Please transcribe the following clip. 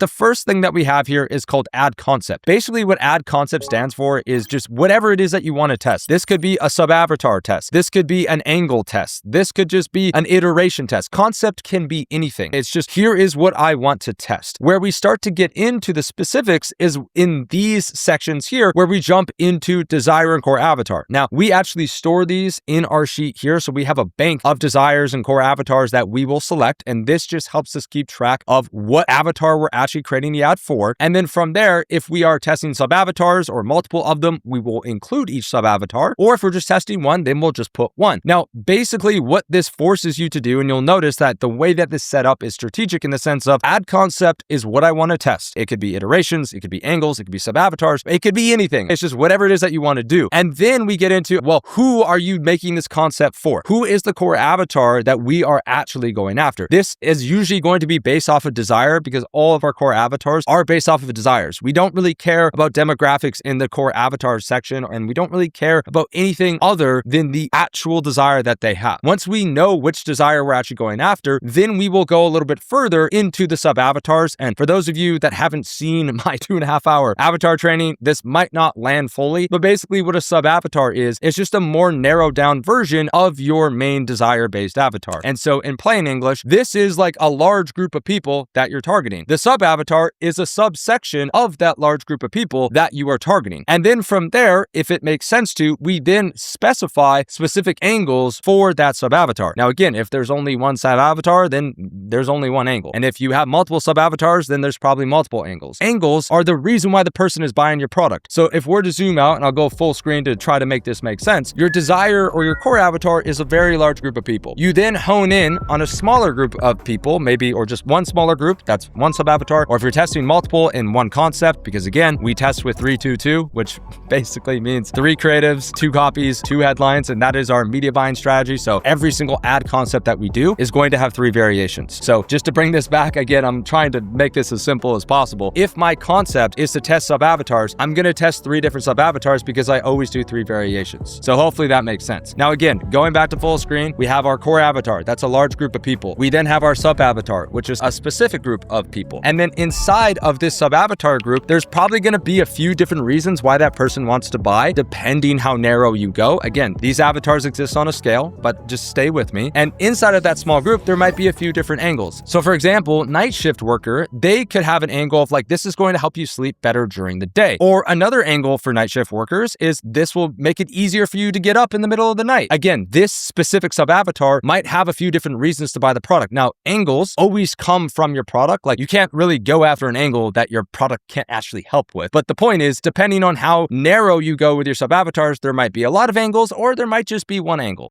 the first thing that we have here is called ad concept. Basically, what ad concept stands for is just whatever it is that you want to test. This could be a sub-avatar test. This could be an angle test. This could just be an iteration test. Concept can be anything. It's just, here is what I want to test. Where we start to get into the specifics is in these sections here, where we jump into desire and core avatar. Now, we actually store these in our sheet here. So we have a bank of desires and core avatars that we will select. And this just helps us keep track of what avatar we're actually creating the ad for. And then from there, if we are testing sub-avatars or multiple of them, we will include each sub-avatar. Or if we're just testing one, then we'll just put one. Now, basically what this forces you to do, and you'll notice that the way that this setup is strategic in the sense of ad concept is what I want to test. It could be iterations, it could be angles, it could be sub-avatars, it could be anything. It's just whatever it is that you want to do. And then we get into, well, who are you making this concept for? Who is the core avatar that we are actually going after? This is usually going to be based off of desire, because all of our core avatars are based off of desires. We don't really care about demographics in the core avatar section, and we don't really care about anything other than the actual desire that they have. Once we know which desire we're actually going after, then we will go a little bit further into the sub-avatars. And for those of you that haven't seen my 2.5-hour avatar training, this might not land fully, but basically what a sub-avatar is, it's just a more narrowed down version of your main desire-based avatar. And so in plain English, this is like a large group of people that you're targeting. The sub-avatar is a subsection of that large group of people that you are targeting. And then from there, if it makes sense to, we then specify specific angles for that sub-avatar. Now, again, if there's only one sub-avatar, then there's only one angle. And if you have multiple sub-avatars, then there's probably multiple angles. Angles are the reason why the person is buying your product. So if we're to zoom out, and I'll go full screen to try to make this make sense, your desire or your core avatar is a very large group of people. You then hone in on a smaller group of people, maybe, or just one smaller group, that's one sub-avatar. Or if you're testing multiple in one concept, because again, we test with 3-2-2, which basically means 3 creatives, 2 copies, 2 headlines, and that is our media buying strategy. So every single ad concept that we do is going to have 3 variations. So just to bring this back, again, I'm trying to make this as simple as possible. If my concept is to test sub-avatars, I'm going to test 3 different sub-avatars because I always do 3 variations. So hopefully that makes sense. Now, again, going back to full screen, we have our core avatar. That's a large group of people. We then have our sub-avatar, which is a specific group of people. And then inside of this sub-avatar group, there's probably going to be a few different reasons why that person wants to buy, depending how narrow you go. Again, these avatars exist on a scale, but just stay with me. And inside of that small group, there might be a few different angles. So for example, night shift worker, they could have an angle of like, this is going to help you sleep better during the day. Or another angle for night shift workers is this will make it easier for you to get up in the middle of the night. Again, this specific sub-avatar might have a few different reasons to buy the product. Now, angles always come from your product. Like, you can't really go after an angle that your product can't actually help with. But the point is, depending on how narrow you go with your sub-avatars, there might be a lot of angles, or there might just be one angle.